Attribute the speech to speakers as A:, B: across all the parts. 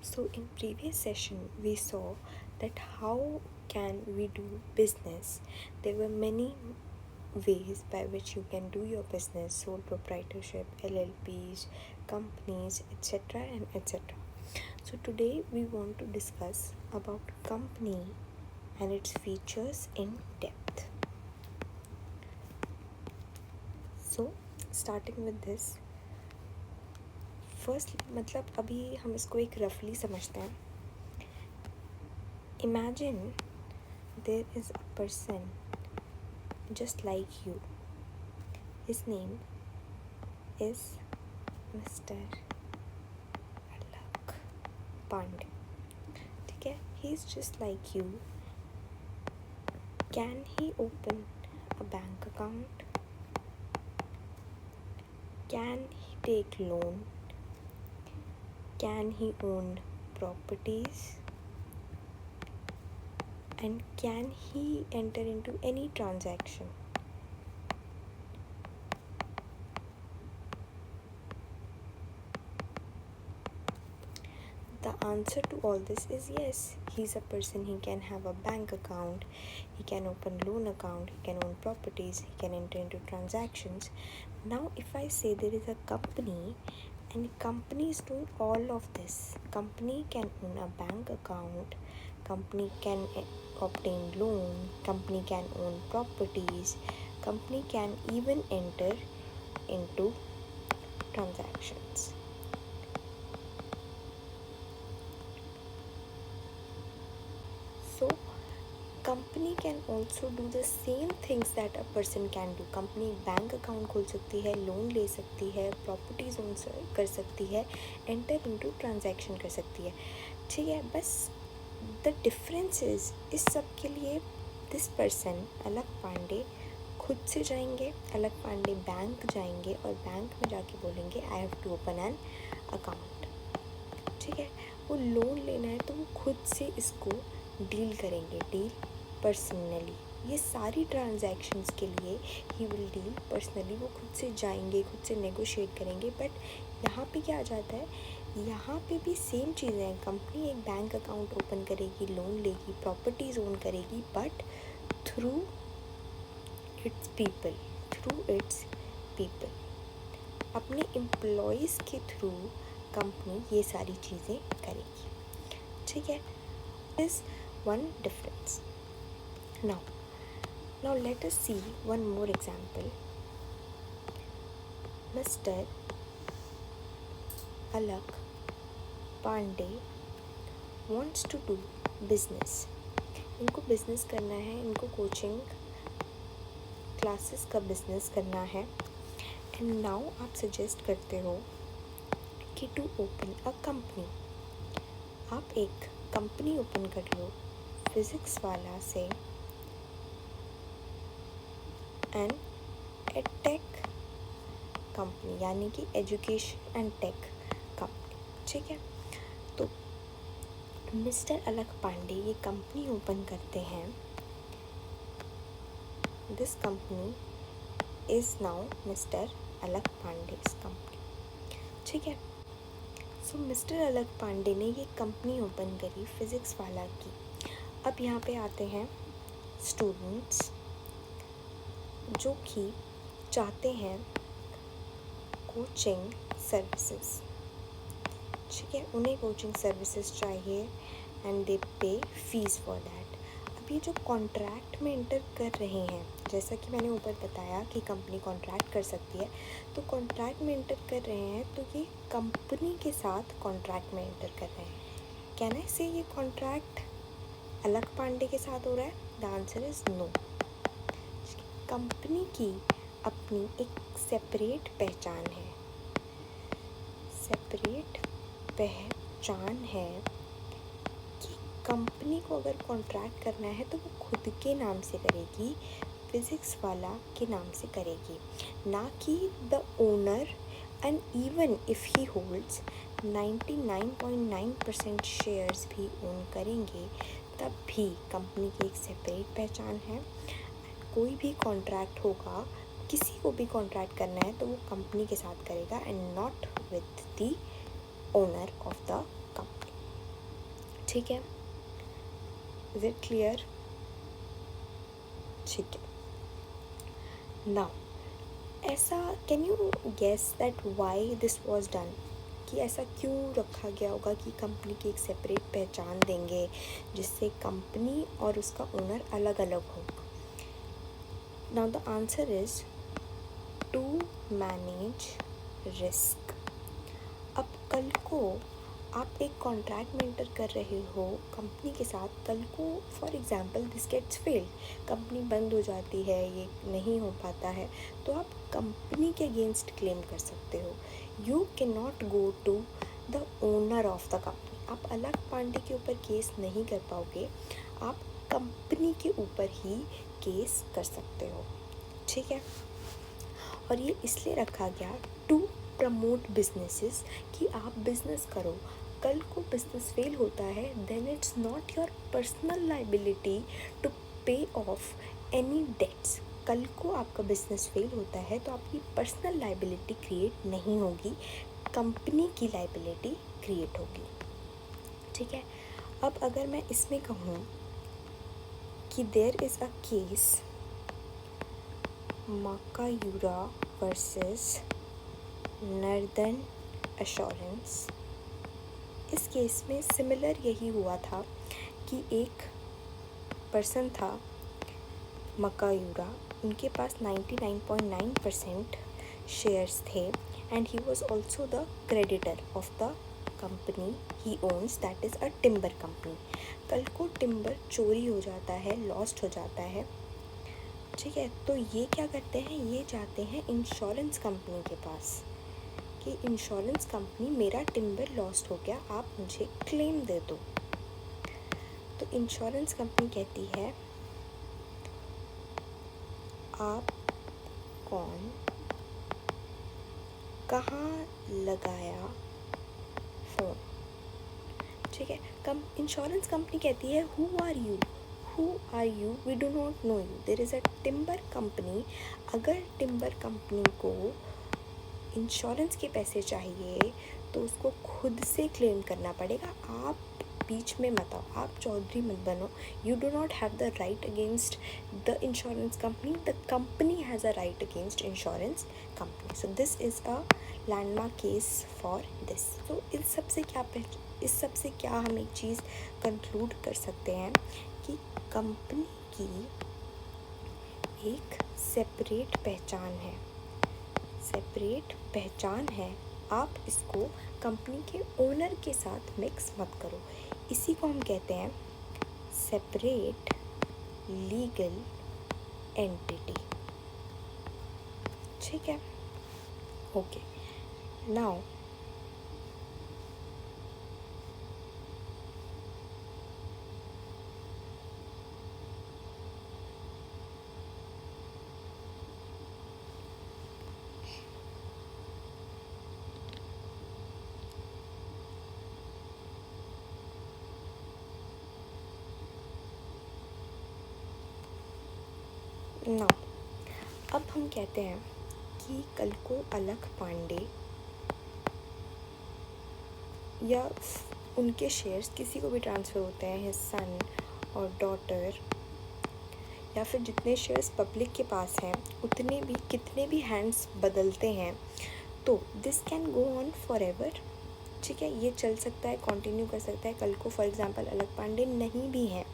A: So in previous session we saw that how can we do business. There were many ways by which you can do your business: sole proprietorship, LLPs, companies, etc. and etc. So today we want to discuss about company and its features in depth. So starting with this, first मतलब अभी हम इसको एक रफली समझते हैं. Imagine there is a person just like you. His name is Mr. Alak Pandey. ठीक है, he is just like you. Can he open a bank account? Can he take loan? Can he own properties? And can he enter into any transaction? The answer to all this is yes. He's a person. He can have a bank account, he can open loan account, he can own properties, he can enter into transactions. Now if I say there is a company and company is doing all of this, company can own a bank account, company can obtain loan, company can own properties, company can even enter into transactions. So company can also do the same things that a person can do. Company bank account खोल सकती है, loan ले सकती है, properties own कर सकती है, enter into transaction कर सकती है. ठीक है, बस द डिफरेंस इस सब के लिए दिस पर्सन अलक पांडे खुद से जाएंगे, अलक पांडे बैंक जाएंगे और बैंक में जाके बोलेंगे I have to open an account. ठीक है, वो लोन लेना है तो वो खुद से इसको डील करेंगे, डील पर्सनली. ये सारी ट्रांजैक्शंस के लिए ही विल डील पर्सनली. वो खुद से जाएंगे, खुद से नेगोशिएट करेंगे. बट यहाँ पे क्या आ जाता है, यहाँ पे भी सेम चीज़ें हैं. कंपनी एक बैंक अकाउंट ओपन करेगी, लोन लेगी, प्रॉपर्टीज ओन करेगी, बट थ्रू इट्स पीपल, अपने एम्प्लॉयज़ के थ्रू कंपनी ये सारी चीज़ें करेगी. ठीक है, is one difference. Now let us see one more example. Mr. Alak Pandey wants to do business. इनको बिजनेस करना है, इनको कोचिंग क्लासेस का बिजनेस करना है. एंड नाउ आप सजेस्ट करते हो कि टू ओपन अ कंपनी. आप एक कंपनी ओपन कर लो फिज़िक्स वाला से एंड एडटेक कंपनी, यानी कि एजुकेशन एंड टेक कंपनी. ठीक है, तो मिस्टर अलक पांडे ये कंपनी ओपन करते हैं. This company is now mister Alak Pandey's company. ठीक है, सो मिस्टर अलक पांडे ने ये कंपनी ओपन करी फिज़िक्स वाला की. अब यहाँ पे आते हैं स्टूडेंट्स जो कि चाहते हैं कोचिंग सर्विसेज. ठीक है, उन्हें कोचिंग सर्विसेज चाहिए एंड दे पे फीस फॉर दैट. अब ये जो कॉन्ट्रैक्ट में एंटर कर रहे हैं, जैसा कि मैंने ऊपर बताया कि कंपनी कॉन्ट्रैक्ट कर सकती है, तो कॉन्ट्रैक्ट में एंटर कर रहे हैं तो ये कंपनी के साथ कॉन्ट्रैक्ट में एंटर कर रहे हैं. कैन आई से ये कॉन्ट्रैक्ट अलक पांडे के साथ हो रहा है? The answer is no. Company की अपनी एक सेपरेट पहचान है, कि कंपनी को अगर कॉन्ट्रैक्ट करना है तो वो खुद के नाम से करेगी, फिज़िक्स वाला के नाम से करेगी, ना कि the owner. And even if he holds 99.9% shares भी ओन करेंगे, तब भी कंपनी की एक सेपरेट पहचान है. कोई भी कॉन्ट्रैक्ट होगा, किसी को भी कॉन्ट्रैक्ट करना है तो वो कंपनी के साथ करेगा and not with the owner of the company. ठीक है, इज इट क्लियर? ठीक है। नाउ ऐसा can you guess that why this was done, कि ऐसा क्यों रखा गया होगा कि कंपनी की एक सेपरेट पहचान देंगे जिससे कंपनी और उसका ओनर अलग अलग हो। Now the answer is to manage risk. अब कल को आप एक कॉन्ट्रैक्ट मेंटर कर रहे हो कंपनी के साथ, कल को for example this gets failed, company बंद हो जाती है, ये नहीं हो पाता है, तो आप कंपनी के अगेंस्ट क्लेम कर सकते हो। You can not go to the owner of the company. आप अलग पांडे के ऊपर केस नहीं कर पाओगे, आप कंपनी के ऊपर ही केस कर सकते हो। ठीक है, और ये इसलिए रखा गया टू प्रमोट बिजनेसेस, कि आप बिजनेस करो, कल को बिजनेस फेल होता है then it's not your personal liability to pay off any debts. कल को आपका बिजनेस फेल होता है तो आपकी पर्सनल लाइबिलिटी क्रिएट नहीं होगी, कंपनी की लाइबिलिटी क्रिएट होगी। ठीक है, अब अगर मैं इसमें कहूँ कि there is a case Macaura versus Northern Assurance, इस केस में सिमिलर यही हुआ था कि एक पर्सन था मकायुरा, उनके पास 99.9% शेयर्स थे and he was also the creditor of the company he owns, that is a timber company. कल को टिम्बर चोरी हो जाता है, लॉस्ट हो जाता है, ठीक है, तो ये क्या करते हैं, ये जाते हैं इंश्योरेंस कंपनी के पास कि इंश्योरेंस कंपनी मेरा टिम्बर लॉस्ट हो गया, आप मुझे क्लेम दे दो। तो इंश्योरेंस कंपनी कहती है आप कौन, कहाँ लगाया फ़ोन। ठीक है, इंश्योरेंस कंपनी कहती है who are you, we do not know you, there is a timber company. अगर टिम्बर कंपनी को इंश्योरेंस के पैसे चाहिए तो उसको खुद से क्लेम करना पड़ेगा, आप बीच में मत आओ, आप चौधरी मत बनो। You do not have the right against the insurance company, the company has a right against insurance company. So this is a landmark case for this. तो इस सब से क्या हम एक चीज़ कंक्लूड कर सकते हैं कि कंपनी की एक सेपरेट पहचान है, आप इसको कंपनी के ओनर के साथ मिक्स मत करो। इसी को हम कहते हैं सेपरेट लीगल एंटिटी। ठीक है, ओके, नाउ अब हम कहते हैं कि कल को अलख पांडे या उनके शेयर्स किसी को भी ट्रांसफ़र होते हैं, हिज सन और डॉटर, या फिर जितने शेयर्स पब्लिक के पास हैं उतने भी कितने भी हैंड्स बदलते हैं, तो this can go on for ever. ठीक है, ये चल सकता है, कंटिन्यू कर सकता है। कल को फॉर एग्जांपल अलख पांडे नहीं भी हैं,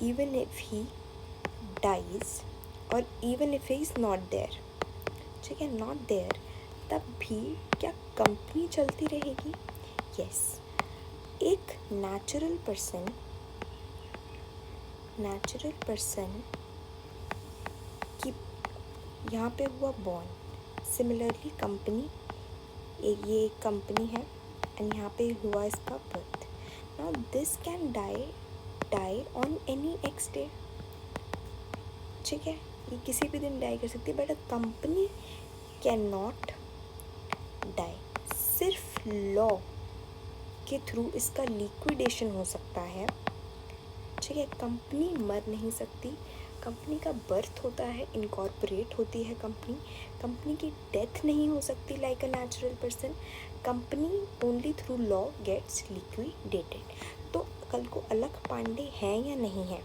A: इवन इफ ही डाइज और even if he is not there, ठीक है, नॉट देयर, तब भी क्या कंपनी चलती रहेगी? यस, एक नेचुरल पर्सन की यहाँ पे हुआ बॉर्न, सिमिलरली कंपनी, ये एक कंपनी है एंड यहाँ पे हुआ इसका birth. Now this can die on any x day. ठीक है, ये किसी भी दिन डाई कर सकती है, but a company can not die. सिर्फ लॉ के थ्रू इसका लिक्विडेशन हो सकता है। ठीक है, कंपनी मर नहीं सकती, कंपनी का बर्थ होता है, इनकॉर्पोरेट होती है कंपनी की डेथ नहीं हो सकती like a natural person, company only through law gets liquidated. तो कल को अलख पांडे हैं या नहीं है,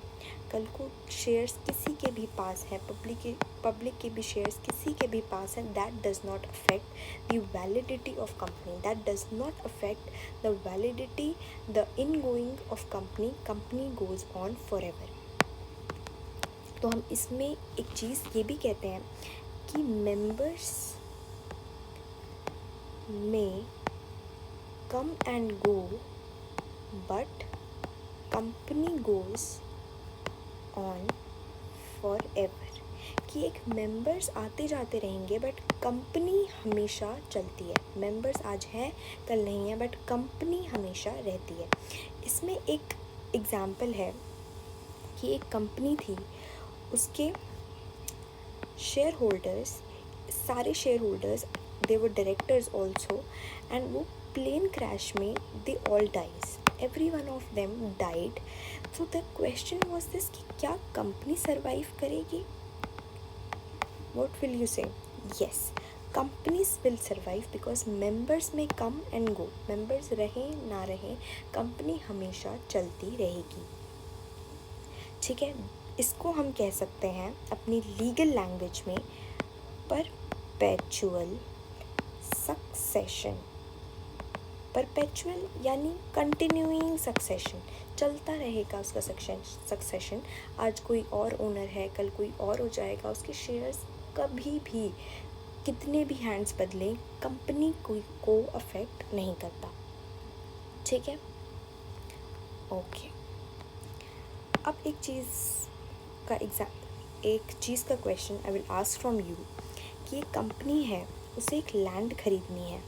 A: कल को शेयर्स किसी के भी पास हैं, पब्लिक के भी शेयर्स किसी के भी पास हैं, that does not affect the validity of company, that does not affect the validity, the ingoing of company goes on for ever. तो हम इसमें एक चीज़ ये भी कहते हैं कि मेंबर्स में come and go but company goes on for ever, कि एक मेंबर्स आते जाते रहेंगे बट कंपनी हमेशा चलती है। मेंबर्स आज हैं कल नहीं है बट कंपनी हमेशा रहती है। इसमें एक एग्ज़ाम्पल है कि एक कंपनी थी, उसके शेयर होल्डर्स, सारे shareholders, they were directors also, and वो प्लेन क्रैश में they all dies, every one of them died. So the question was this कि क्या कंपनी सर्वाइव करेगी? What will you say? Yes, companies will survive because members में come and go, members रहें ना रहें, company हमेशा चलती रहेगी। ठीक है, इसको हम कह सकते हैं अपनी लीगल लैंग्वेज में परपेचुअल सक्सेशन। परपेचुअल यानी कंटिन्यूइंग सक्सेशन, चलता रहेगा उसका सक्सेशन। आज कोई और ओनर है, कल कोई और हो जाएगा, उसके शेयर्स कभी भी कितने भी हैंड्स बदलें कंपनी को अफेक्ट नहीं करता। ठीक है, ओके। अब एक चीज़ का question I will ask from you कि एक कंपनी है, उसे एक लैंड खरीदनी है,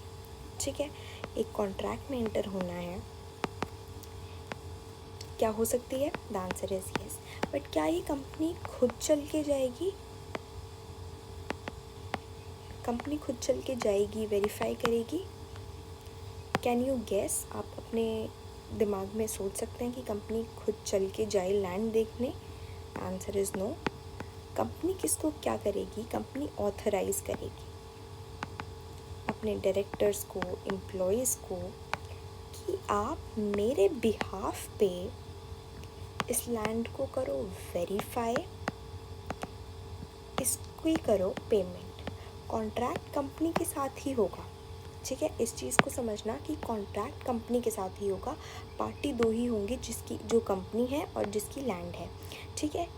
A: ठीक है, एक कॉन्ट्रैक्ट में एंटर होना है, क्या हो सकती है? The answer is yes. But क्या ये कंपनी खुद चल के जाएगी? कंपनी खुद चल के जाएगी, वेरीफाई करेगी? Can you guess? आप अपने दिमाग में सोच सकते हैं कि कंपनी खुद चल के जाए लैंड देखने? Answer is no. कंपनी किसको क्या करेगी? कंपनी ऑथराइज करेगी अपने डायरेक्टर्स को, एम्प्लॉयज़ को, कि आप मेरे बिहाफ पे इस लैंड को करो वेरीफाई, इसको ही करो पेमेंट। कॉन्ट्रैक्ट कंपनी के साथ ही होगा, ठीक है, इस चीज़ को समझना कि कॉन्ट्रैक्ट कंपनी के साथ ही होगा। पार्टी दो ही होंगी, जिसकी जो कंपनी है और जिसकी लैंड है, ठीक है,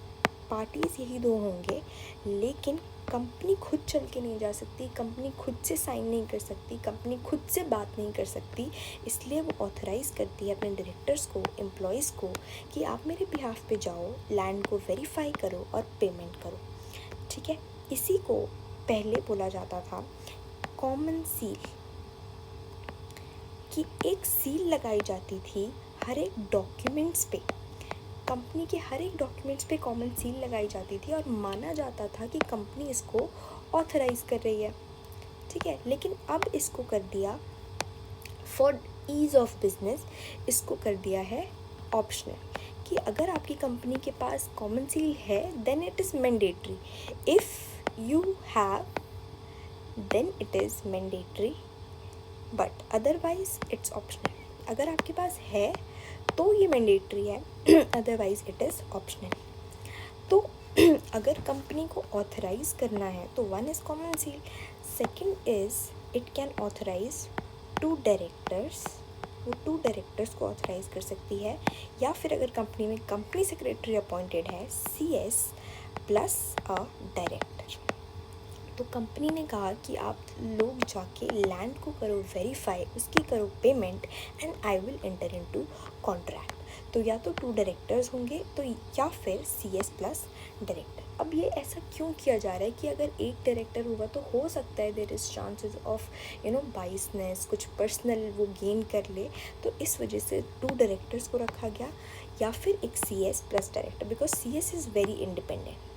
A: पार्टीज यही दो होंगे। लेकिन कंपनी खुद चल के नहीं जा सकती, कंपनी खुद से साइन नहीं कर सकती, कंपनी खुद से बात नहीं कर सकती, इसलिए वो ऑथराइज़ करती है अपने डायरेक्टर्स को, एम्प्लॉयज़ को, कि आप मेरे बिहाफ पे जाओ, लैंड को वेरीफाई करो और पेमेंट करो। ठीक है, इसी को पहले बोला जाता था कॉमन सील, कि एक सील लगाई जाती थी हर एक डॉक्यूमेंट्स पे, कंपनी के हर एक डॉक्यूमेंट्स पे कॉमन सील लगाई जाती थी और माना जाता था कि कंपनी इसको ऑथराइज़ कर रही है। ठीक है, लेकिन अब इसको कर दिया फॉर ईज़ ऑफ बिजनेस, इसको कर दिया है ऑप्शनल, कि अगर आपकी कंपनी के पास कॉमन सील है then it is mandatory, if you have then it is mandatory, but otherwise it's optional. अगर आपके पास है तो ये मैंडेटरी है, अदरवाइज इट इज़ ऑप्शनल। तो अगर कंपनी को ऑथराइज़ करना है तो one is common seal, second is it can authorise two directors, वो टू डायरेक्टर्स को ऑथराइज़ कर सकती है, या फिर अगर कंपनी में कंपनी सेक्रेटरी अपॉइंटेड है, CS प्लस अ डायरेक्टर। तो कंपनी ने कहा कि आप लोग जाके लैंड को करो वेरीफाई, उसकी करो payment, and I will enter into contract. तो या तो टू डायरेक्टर्स होंगे तो या फिर CS प्लस डायरेक्टर। अब ये ऐसा क्यों किया जा रहा है कि अगर एक डायरेक्टर होगा तो हो सकता है there is chances of business, कुछ पर्सनल वो गेन कर ले, तो इस वजह से टू डायरेक्टर्स को रखा गया, या फिर एक CS plus director, because CS is very independent.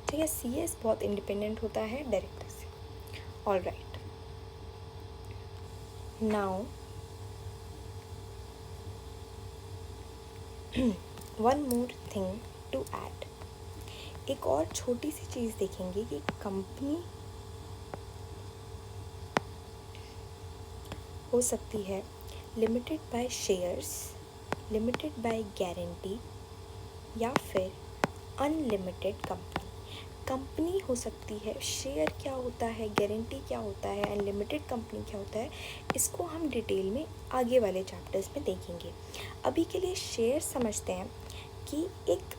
A: ठीक है, CS बहुत इंडिपेंडेंट होता है डायरेक्टर से। All right, now one more thing to add, एक और छोटी सी चीज़ देखेंगे कि कंपनी हो सकती है limited by shares, limited by guarantee या फिर अनलिमिटेड कंपनी। कंपनी हो सकती है, शेयर क्या होता है, गारंटी क्या होता है, अनलिमिटेड कंपनी क्या होता है, इसको हम डिटेल में आगे वाले चैप्टर्स में देखेंगे। अभी के लिए शेयर समझते हैं कि एक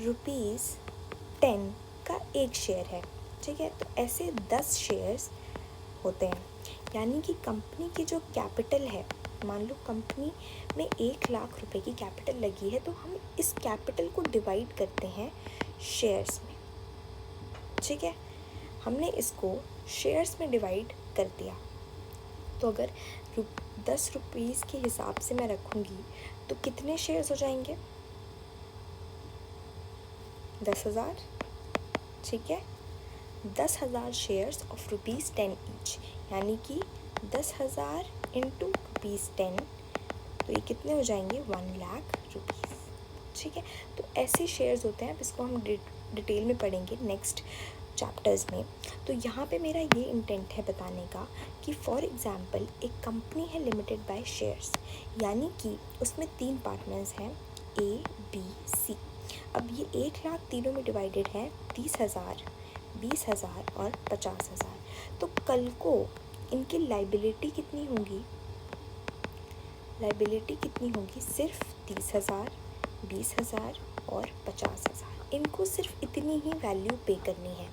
A: ₹10 का एक शेयर है, ठीक है। तो ऐसे 10 शेयर्स होते हैं, यानी कि कंपनी की जो कैपिटल है, मान लो कंपनी में 1 लाख रुपए की कैपिटल लगी है, तो हम इस कैपिटल को डिवाइड करते हैं शेयर्स में, ठीक है। हमने इसको शेयर्स में डिवाइड कर दिया, तो अगर 10 रुपीज़ के हिसाब से मैं रखूँगी तो कितने शेयर्स हो जाएंगे? 10,000, ठीक है। 10,000 शेयर्स ऑफ ₹10 ईच, यानी कि 10,000 इंटू ₹10, तो ये कितने हो जाएंगे? 1,00,000 रुपीज़, ठीक है। तो ऐसे शेयर्स होते हैं, अब इसको हम डिटेल में पढ़ेंगे नेक्स्ट चैप्टर्स में। तो यहाँ पे मेरा ये इंटेंट है बताने का कि फॉर एग्ज़ाम्पल एक कंपनी है लिमिटेड बाय शेयर्स, यानी कि उसमें 3 पार्टनर्स हैं, A, B, C। अब ये 1,00,000 तीनों में डिवाइडेड है, 30,000, 20,000 और 50,000। तो कल को इनकी लाइबिलिटी कितनी होगी? लाइबिलिटी कितनी होगी? सिर्फ 30,000, 20,000 और 50,000। इनको सिर्फ इतनी ही वैल्यू पे करनी है,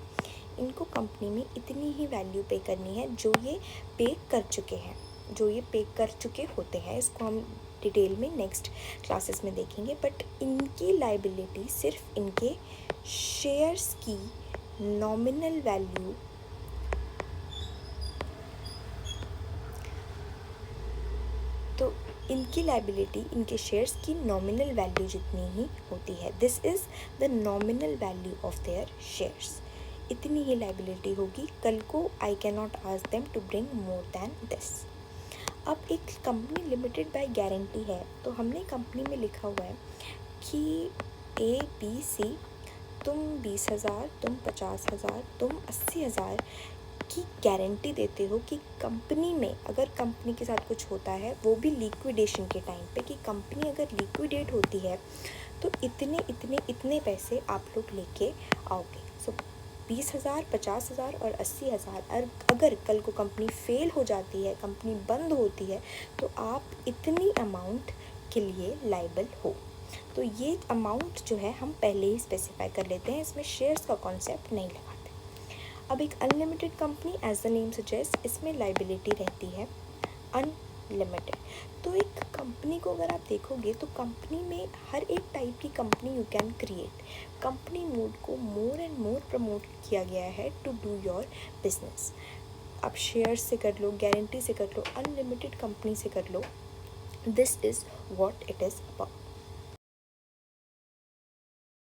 A: इनको कंपनी में इतनी ही वैल्यू पे करनी है जो ये पे कर चुके हैं, जो ये पे कर चुके होते हैं। इसको हम डिटेल में नेक्स्ट क्लासेस में देखेंगे। बट इनकी लाइबिलिटी सिर्फ इनके शेयर्स की नॉमिनल वैल्यू, तो इनकी लाइबिलिटी इनके शेयर्स की नॉमिनल वैल्यू जितनी ही होती है। This is the nominal value of their shares. इतनी ही लाइबिलिटी होगी, कल को I can not ask them to bring more than this. अब एक कंपनी लिमिटेड बाय गारंटी है, तो हमने कंपनी में लिखा हुआ है कि ABC, तुम 20,000, तुम 50,000, तुम 80,000 की गारंटी देते हो कि कंपनी में अगर कंपनी के साथ कुछ होता है, वो भी लिक्विडेशन के टाइम पे, कि कंपनी अगर लिक्विडेट होती है तो इतने इतने इतने पैसे आप लोग लेके आओगे। सो 20,000, 50,000 और 80,000, अगर कल को कंपनी फेल हो जाती है, कंपनी बंद होती है, तो आप इतनी अमाउंट के लिए लायबल हो। तो ये अमाउंट जो है हम पहले ही स्पेसिफाई कर लेते हैं, इसमें शेयर्स का कॉन्सेप्ट नहीं लगाते। अब एक unlimited company, as the name suggest, इसमें लाइबिलिटी रहती है अनलिमिटेड। तो एक कंपनी को अगर आप देखोगे तो कंपनी में हर एक टाइप की company you can create. Company mode को मोर एंड मोर प्रमोट किया गया है टू डू योर बिजनेस। आप शेयर्स से कर लो, गारंटी से कर लो, अनलिमिटेड कंपनी से कर लो, this is what it is about.